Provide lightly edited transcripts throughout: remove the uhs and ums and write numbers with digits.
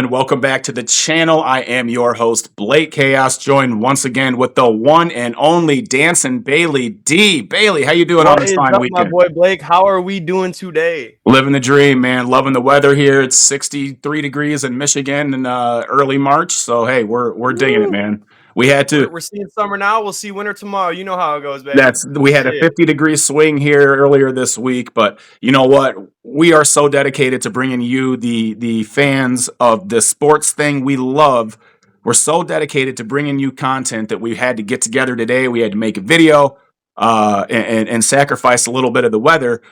And welcome back to the channel. I am your host, Blake Chaos, joined once again with the one and only Dancing Bailey D. Bailey, how you doing on What this is fine up, my weekend? boy Blake? How are we doing today? Living the dream, man. Loving the weather here. It's 63 degrees in Michigan in early March. So hey, we're digging it, Woo! man. We had to. We're seeing summer now. We'll see winter tomorrow. You know how it goes, baby. We had a Shit. 50-degree swing here earlier this week, but you know what? We are so dedicated to bringing you the fans of the sports thing we love. We're so dedicated to bringing you content that we had to get together today. We had to make a video and sacrifice a little bit of the weather.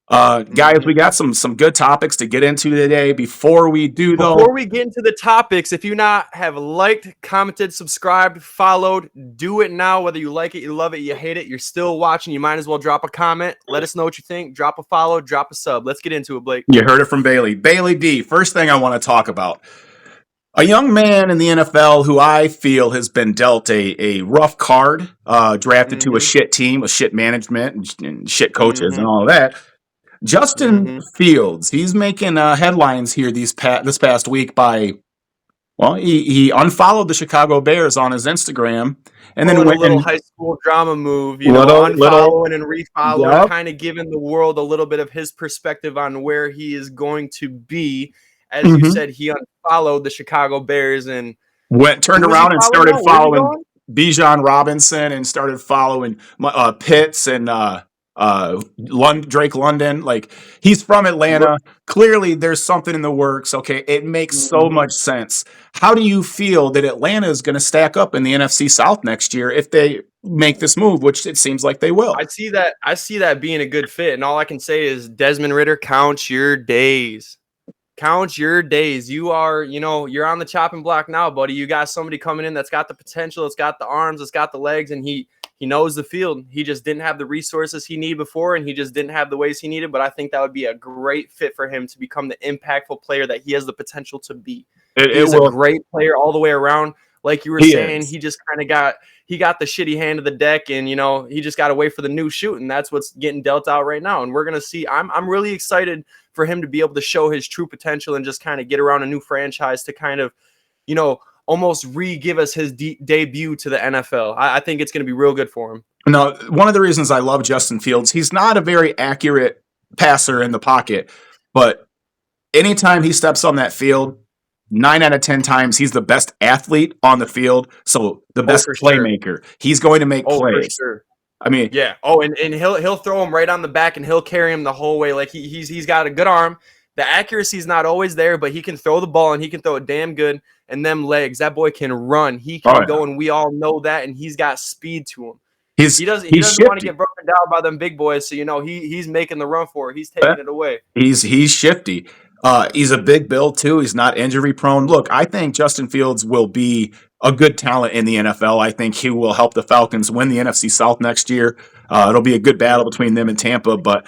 Guys, we Mhm. got some good topics to get into today. Before we do, though, Before we get into the topics, if you not have liked, commented, subscribed, followed, do it now. Whether you like it, you love it, you hate it, you're still watching, you might as well drop a comment. Let us know what you think. Drop a follow, drop a sub. Let's get into it, Blake. you heard it from Bailey. Bailey D, first thing I want to talk about. A young man in the NFL who I feel has been dealt a rough card, drafted to a Mm-hmm. shit team, a shit management, and shit coaches, and Mm-hmm. all of that. Justin Mm-hmm. Fields, he's making headlines here this past week by, well, he unfollowed the Chicago Bears on his Instagram, and then Pulling a went little and high school drama move, little, unfollowing and refollowing, yup, kind of giving the world a little bit of his perspective on where he is going to be. As you mhm. said, he unfollowed the Chicago Bears, and Turned who is he around and following started now? Where's he following going? Bijan Robinson and started following Pitts and Drake London. Like, he's from Look, Atlanta. Clearly, there's something in the works. Okay, it makes so mhm. much sense. How do you feel that Atlanta is going to stack up in the NFC South next year if they make this move, which it seems like they will? I see that. I see that being a good fit, and all I can say is Desmond Ritter, count your days. Count your days. You are, you're on the chopping block now, buddy. You got somebody coming in that's got the potential, it's got the arms, it's got the legs, and he knows the field. He just didn't have the resources he needed before, and he just didn't have the ways he needed. But I think that would be a great fit for him to become the impactful player that he has the potential to be. He It is a will. great player all the way around. Like you were He saying, is. he just kind of got the shitty hand of the deck, and he just got to wait for the new shoot, and that's what's getting dealt out right now. And we're gonna see. I'm really excited for him to be able to show his true potential and just kind of get around a new franchise to kind of, almost re-give us his debut to the NFL. I think it's going to be real good for him. No, one of the reasons I love Justin Fields, he's not a very accurate passer in the pocket, but anytime he steps on that field, 9 out of 10 times, he's the best athlete on the field. So the Oh, best for sure. playmaker. He's going to make Oh, for plays. sure. I mean, Yeah. Oh, and he'll throw him right on the back and he'll carry him the whole way. Like he's got a good arm. The accuracy's not always there, but he can throw the ball and he can throw it damn good. And them legs, that boy can run. He oh can yeah, go, and we all know that. And he's got speed to him. he's He doesn't want to shifty. get broken down by them big boys. So he's making the run for it. He's taking it away. He's shifty. He's a big build too. He's not injury prone. Look, I think Justin Fields will be a good talent in the NFL. I think he will help the Falcons win the NFC South next year. It'll be a good battle between them and Tampa. But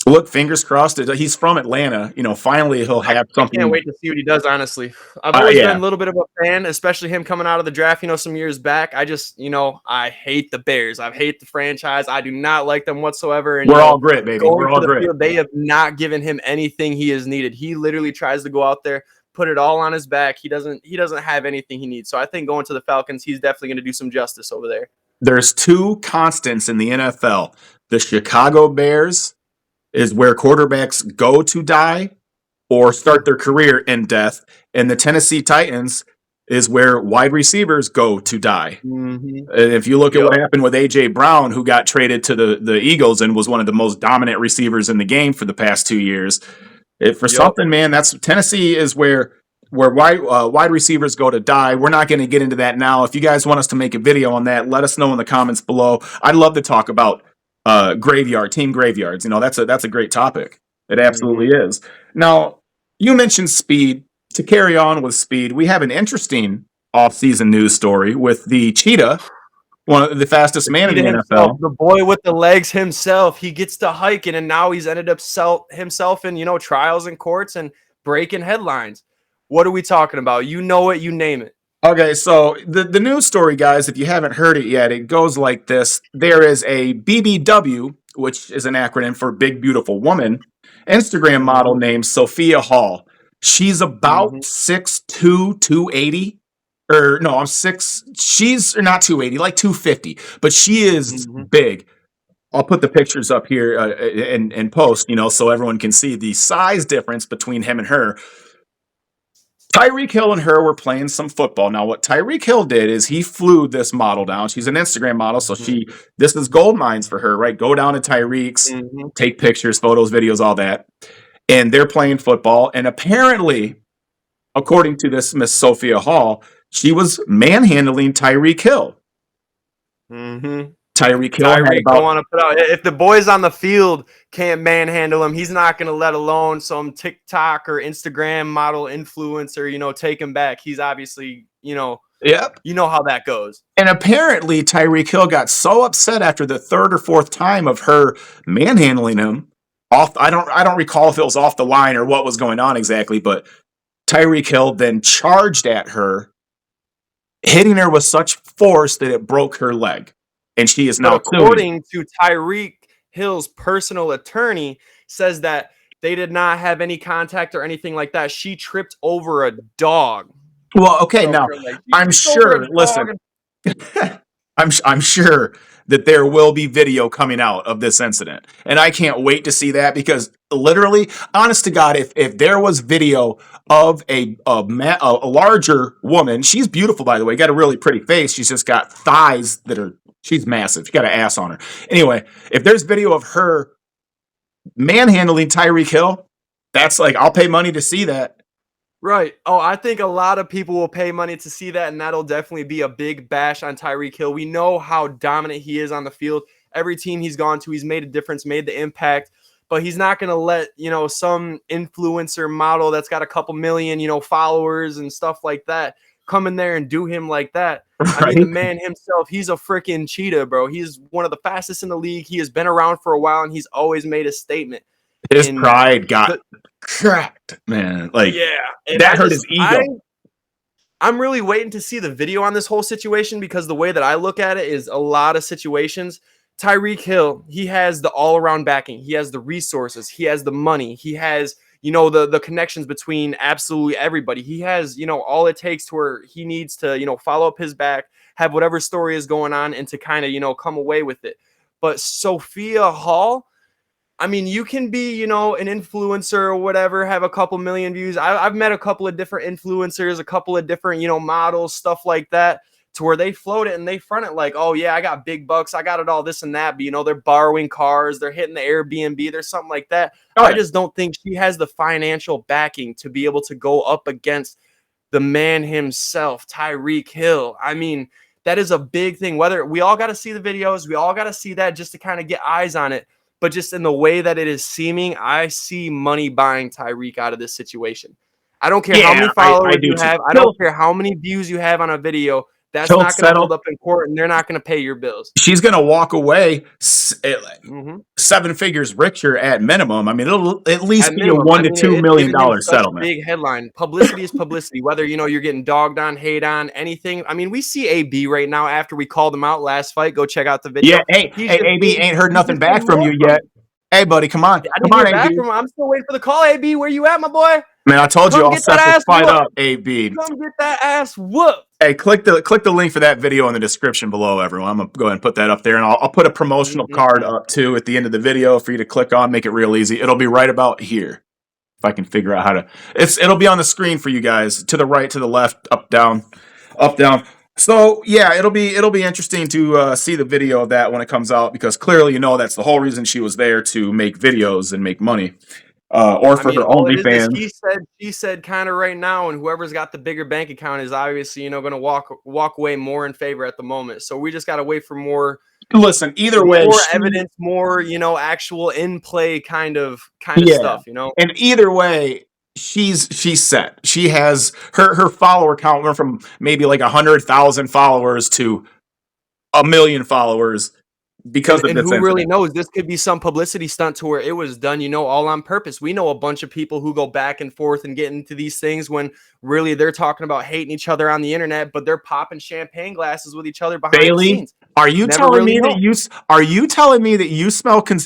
look, fingers crossed. He's from Atlanta. Finally he'll I, have I can't something. wait to see what he does, honestly. I've always been Yeah, a little bit of a fan, especially him coming out of the draft, some years back. I just, I hate the Bears. I hate the franchise. I do not like them whatsoever. And, we're all grit, baby. going We're to all the grit. field, they have not given him anything he has needed. He literally tries to go out there, put it all on his back. He doesn't have anything he needs. So I think going to the Falcons, he's definitely going to do some justice over there. There's two constants in the NFL. The Chicago Bears is where quarterbacks go to die or start their career in death, and the Tennessee Titans is where wide receivers go to die. Mm-hmm. And if you look at Yep. what happened with AJ Brown, who got traded to the Eagles and was one of the most dominant receivers in the game for the past 2 years, for Yep. something, man, that's Tennessee is where wide receivers go to die. We're not going to get into that now. If you guys want us to make a video on that, let us know in the comments below. I'd love to talk about team graveyards. That's a great topic. It absolutely Mm-hmm. is. Now, you mentioned speed. To carry on with speed, we have an interesting off-season news story with the cheetah, one of the fastest man in Cheetah the himself, NFL. the boy with the legs himself. He gets to hiking, and now he's ended up himself in trials and courts and breaking headlines. What are we talking about? You know it, you name it. Okay, so the news story, guys, if you haven't heard it yet, it goes like this. There is a BBW, which is an acronym for Big Beautiful Woman, Instagram model Mhm. named Sophia Hall. She's about Mhm. 6'2", 280. Or no, I'm six. She's not 280, like 250, but she is Mhm. big. I'll put the pictures up here and post, so everyone can see the size difference between him and her. Tyreek Hill and her were playing some football. Now, what Tyreek Hill did is he flew this model down. She's an Instagram model, so Mhm. this is gold mines for her, right? Go down to Tyreek's, Mhm. take pictures, photos, videos, all that. And they're playing football. And apparently, according to this Miss Sophia Hall, she was manhandling Tyreek Hill. Mhm. Tyreek Hill had Tyreek don't about, want to put out. If the boys on the field can't manhandle him, he's not going to let alone some TikTok or Instagram model influencer, take him back. He's obviously, yep. you know how that goes. And apparently, Tyreek Hill got so upset after the third or fourth time of her manhandling him. I don't recall if it was off the line or what was going on exactly, but Tyreek Hill then charged at her, hitting her with such force that it broke her leg. And she is But now suing. according to Tyreek Hill's personal attorney, says that they did not have any contact or anything like that. She tripped over a dog. Well, okay, So now they're like, she I'm tripped over a sure, dog. listen, I'm sure that there will be video coming out of this incident, and I can't wait to see that because literally, honest to God, if there was video of a larger woman, she's beautiful by the way, got a really pretty face. She's just got thighs that are she's massive. She got an ass on her. Anyway, if there's video of her manhandling Tyreek Hill, that's like I'll pay money to see that. Right. Oh, I think a lot of people will pay money to see that, and that'll definitely be a big bash on Tyreek Hill. We know how dominant he is on the field. Every team he's gone to, he's made a difference, made the impact, but he's not going to let, some influencer model that's got a couple million, followers and stuff like that come in there and do him like that. I mean, the Right? man himself, he's a freaking cheetah, bro. He's one of the fastest in the league. He has been around for a while, and he's always made a statement. His And pride got the, cracked, man. Like yeah, and that hurt his ego. I'm really waiting to see the video on this whole situation because the way that I look at it is a lot of situations. Tyreek Hill, he has the all-around backing. He has the resources. He has the money. He has, the connections between absolutely everybody. He has, all it takes to where he needs to, follow up his back, have whatever story is going on, and to kind of, come away with it. But Sophia Hall, I mean, you can be, an influencer or whatever, have a couple million views. I've met a couple of different influencers, a couple of different, models, stuff like that, to where they float it and they front it like, oh, yeah, I got big bucks. I got it all, this and that. But, they're borrowing cars, they're hitting the Airbnb, there's something like that. Oh, I yeah. just don't think she has the financial backing to be able to go up against the man himself, Tyreek Hill. I mean, that is a big thing. Whether we all got to see the videos, we all got to see that just to kind of get eyes on it. But just in the way that it is seeming, I see money buying Tyreek out of this situation. I don't care how Yeah, many I followers do you too. have. I don't care how many views you have on a video. That's He'll not going to settle. hold up in court, and they're not going to pay your bills. She's gonna walk away Mm-hmm. seven figures richer at minimum. I mean, it'll at least At be a minimum, I one to mean, two it's million giving him dollar such a settlement. big headline. Publicity is publicity. Whether you're getting dogged on, hate on, anything. I mean, we see AB right now after we called him out last fight. Go check out the Yeah, video. hey, He's hey, just AB getting ain't heard he's nothing just back getting from more you from yet. him. Hey, buddy, come on, I come didn't on, hear back AB. from him. I'm still waiting for the call. AB, where you at, my boy? Man, I told you Come I'll get that set this ass fight whooped. up, AB. Come get that ass whooped. Hey, click the link for that video in the description below, everyone. I'm gonna go ahead and put that up there, and I'll put a promotional card Mm-mm-mm. up too at the end of the video for you to click on. Make it real easy. It'll be right about here. If I can figure out how to, it'll be on the screen for you guys. To the right, to the left, up, down, up, down. So yeah, it'll be interesting to see the video of that when it comes out because clearly that's the whole reason she was there to make videos and make money, or I for mean, her all it is OnlyFans. he said, she said kind of right now, and whoever's got the bigger bank account is obviously, going to walk away more in favor at the moment. So we just got to wait for Listen, either way, more evidence, more, actual in play kind of yeah, stuff. and either way, she's set. She has her follower count went from maybe like 100,000 followers to a million followers because And of and this who really incident. knows? This could be some publicity stunt to where it was done, all on purpose. We know a bunch of people who go back and forth and get into these things when really they're talking about hating each other on the internet, but they're popping champagne glasses with each other behind the Bailey, scenes. are you Never telling really me that know.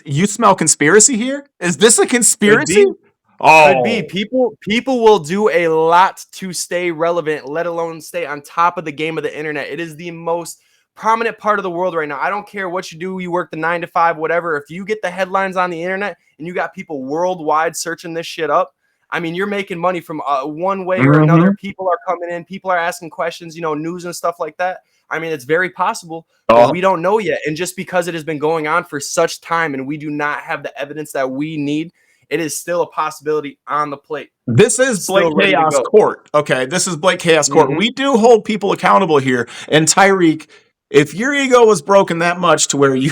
you smell conspiracy here? Is this a Could conspiracy? be. Could be. Oh, People will do a lot to stay relevant, let alone stay on top of the game of the internet. It is the most prominent part of the world right now. I don't care what you do, you work the 9 to 5, whatever. If you get the headlines on the internet and you got people worldwide searching this shit up, I mean, you're making money from one way or another. mm-hmm. People are coming in, people are asking questions, news and stuff like that. I mean, it's very possible, but Oh, we don't know yet. And just because it has been going on for such time and we do not have the evidence that we need, it is still a possibility on the plate. this is Blake Still ready to Chaos go. Court. Okay, this is Blake Chaos Court. Mhm. We do hold people accountable here. And Tyreek, if your ego was broken that much to where you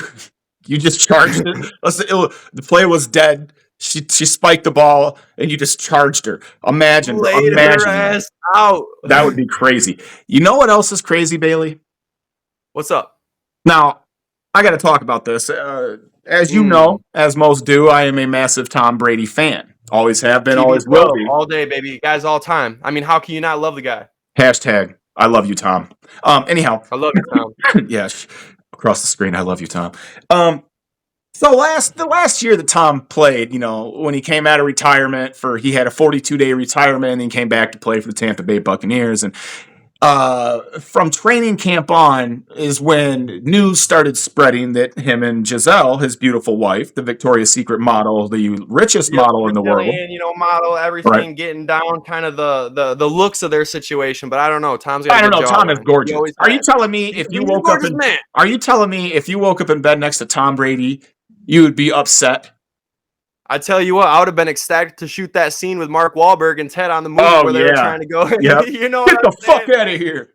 just charged it, the play was dead. She spiked the ball and you just charged her. Imagine, bro. Laid her Imagine that. ass out. That would be crazy. You know what else is crazy, Bailey? What's up? Now, I got to talk about this. As you know, as most do, I am a massive Tom Brady fan. Always have been, always will TB12 be. all day, baby. Guys all time. I mean, how can you not love the guy? Hashtag, I love you, Tom. Anyhow, I love you, Tom. yeah, across the screen, I love you, Tom. So the last year that Tom played, when he came out of retirement he had a 42-day retirement and he came back to play for the Tampa Bay Buccaneers. And from training camp on is when news started spreading that him and Gisele, his beautiful wife, the Victoria's Secret model, the richest Yep, model in the world, Brazilian, model, right? everything, getting down kind of the looks of their situation. But I don't know. Tom's got I a don't good know. Tom is jawline. He gorgeous. always Are you has. telling me He's if you a woke up gorgeous in man. Are you telling me if you woke up in bed next to Tom Brady, you would be upset? I tell you what, I would have been ecstatic to shoot that scene with Mark Wahlberg and Ted on the movie Oh where they were yeah, trying to go. yep. You know Get what the I'm fuck saying? out of here!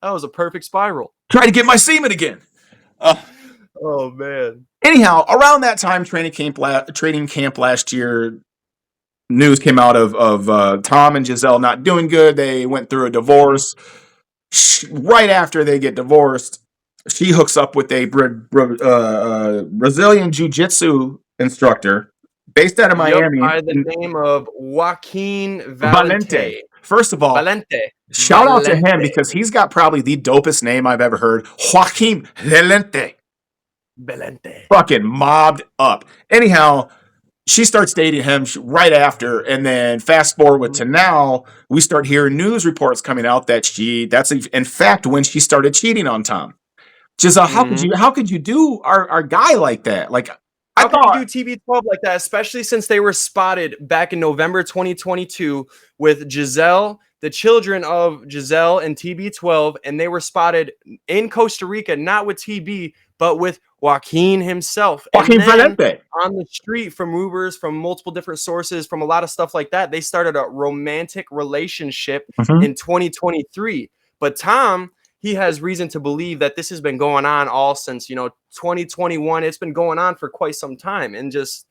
That was a perfect spiral. Try to get my semen again. Uh, Oh man. Anyhow, around that time, training camp last year, news came out of Tom and Gisele not doing good. They went through a divorce. Right after they get divorced, she hooks up with a Brazilian jiu-jitsu instructor based out of Yep, Miami. by the name of Joaquin Valente. Valente. First of all, Valente. shout out to him because he's got probably the dopest name I've ever heard. Joaquin Valente. Valente. Fucking mobbed up. Anyhow, she starts dating him right after, and then fast forward to now, we start hearing news reports coming out that that's in fact when she started cheating on Tom. Gisele, how could you do our guy like that? Like, How can you do TB12 like that, especially since they were spotted back in November 2022 with Gisele, the children of Gisele and TB12, and they were spotted in Costa Rica, not with TB, but with Joaquin himself. Joaquin And then Valente on the street, from rumors, from multiple different sources, from a lot of stuff like that, they started a romantic relationship in 2023. But Tom, he has reason to believe that this has been going on all since 2021. It's been going on for quite some time, and just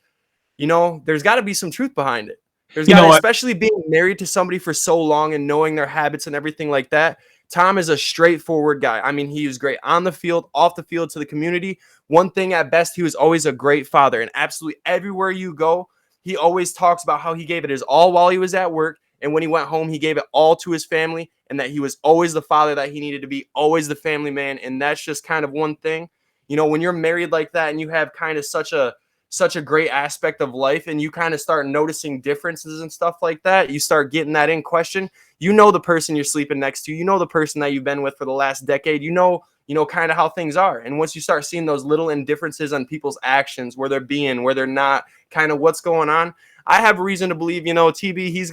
there's got to be some truth behind it. There's got to, especially being married to somebody for so long and knowing their habits and everything like that. Tom is a straightforward guy. I mean, he was great on the field, off the field, to the community. One thing at best, he was always a great father, and absolutely everywhere you go, he always talks about how he gave it his all while he was at work. And when he went home, he gave it all to his family, and that he was always the father that he needed to be, always the family man. And that's just kind of one thing, when you're married like that and you have kind of such a great aspect of life, and you kind of start noticing differences and stuff like that, you start getting that in question. The person you're sleeping next to, the person that you've been with for the last decade, kind of how things are. And once you start seeing those little indifferences on people's actions, where they're being, where they're not, kind of what's going on, I have reason to believe, TB, he's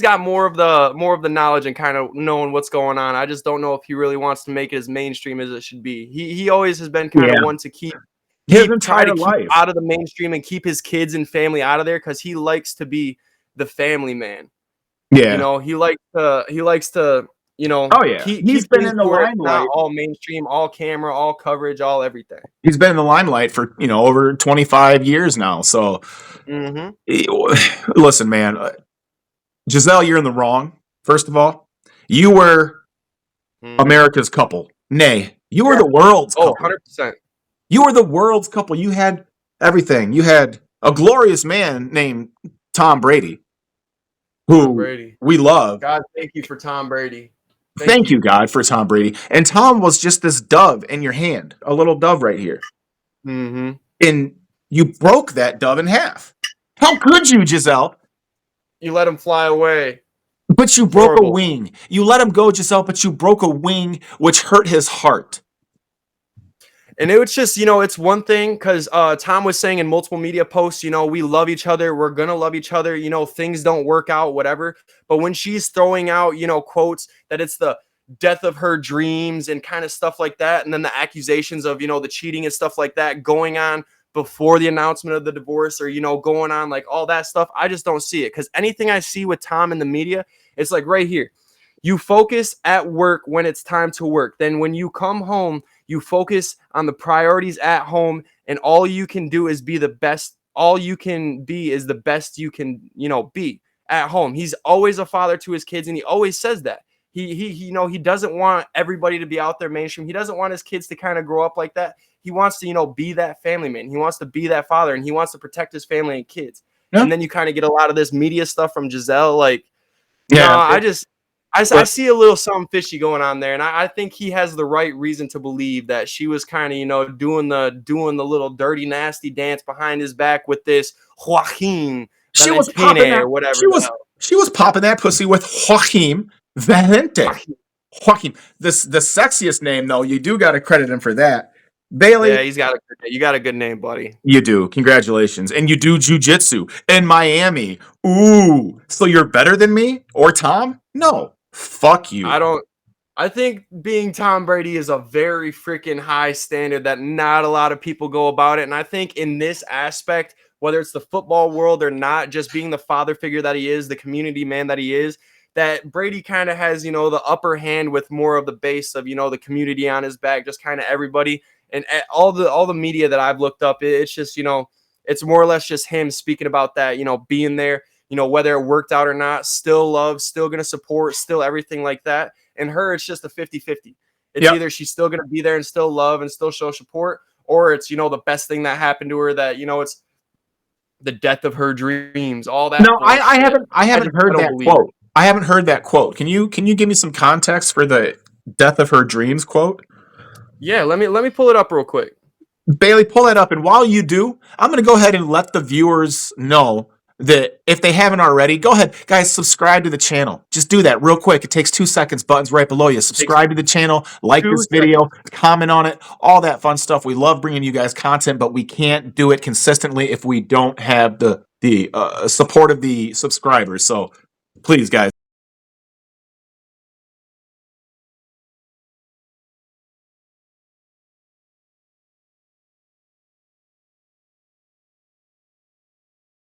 got more of the knowledge and kind of knowing what's going on. I just don't know if he really wants to make it as mainstream as it should be. He always has been kind of one to keep his try to entire keep life out of the mainstream and keep his kids and family out of there, because he likes to be the family man. Yeah. He likes to Oh yeah. keep He's been things in the where it's not limelight. all mainstream, all camera, all coverage, all everything. He's been in the limelight for, over 25 years now. So listen, man, Gisele, you're in the wrong. First of all, you were America's couple. Nay, you were the world's couple. 100%. You were the world's couple. You had everything. You had a glorious man named Tom Brady, who we love. God, thank you for Tom Brady. Thank you, God, for Tom Brady. And Tom was just this dove in your hand, a little dove right here. And you broke that dove in half. How could you, Gisele? You let him fly away. But you It's broke a horrible. wing. You let him go, Gisele, but you broke a wing, which hurt his heart. And it was just, it's one thing because Tom was saying in multiple media posts, we love each other. We're going to love each other. Things don't work out, whatever. But when she's throwing out, quotes that it's the death of her dreams and kind of stuff like that. And then the accusations of, the cheating and stuff like that going on before the announcement of the divorce or, going on like all that stuff. I just don't see it because anything I see with Tom in the media, it's like right here. You focus at work when it's time to work. Then when you come home, you focus on the priorities at home, and all you can do is be the best. All you can be is the best you can, be at home. He's always a father to his kids, and he always says that. He doesn't want everybody to be out there mainstream. He doesn't want his kids to kind of grow up like that. He wants to, be that family man. He wants to be that father, and he wants to protect his family and kids. Yeah. And then you kind of get a lot of this media stuff from Gisele, like, no, Yeah. I see a little something fishy going on there, and I think he has the right reason to believe that she was kind of, doing the little dirty, nasty dance behind his back with this Joaquin She was popping Valentine that. or whatever She the was hell. she was popping that pussy with Joaquin Valente. Joaquin. Joaquin. This the sexiest name though. You do got to credit him for that. Bailey, Yeah, you got a good name, buddy. you do. Congratulations. And you do jujitsu in Miami. Ooh. So you're better than me or Tom? No. Fuck you. I don't. I think being Tom Brady is a very freaking high standard that not a lot of people go about it. And I think in this aspect, whether it's the football world or not, just being the father figure that he is, the community man that he is, that Brady kind of has, the upper hand with more of the base of, the community on his back, just kind of everybody. And all the media that I've looked up, it's just, it's more or less just him speaking about that, being there, whether it worked out or not, still love, still going to support, still everything like that. And her, it's just a 50-50. It's Yep. either she's still going to be there and still love and still show support, or it's, the best thing that happened to her that, it's the death of her dreams, all that No, I bullshit. haven't I haven't I heard don't that believe it. quote. I haven't heard that quote. Can you give me some context for the death of her dreams quote? Yeah, let me pull it up real quick. Bailey, pull that up. And while you do, I'm going to go ahead and let the viewers know that if they haven't already, go ahead, guys, subscribe to the channel. Just do that real quick. It takes 2 seconds. Buttons right below you. It takes Subscribe to the channel, like 2 this video, seconds. comment on it, all that fun stuff. We love bringing you guys content, but we can't do it consistently if we don't have the support of the subscribers. So please, guys.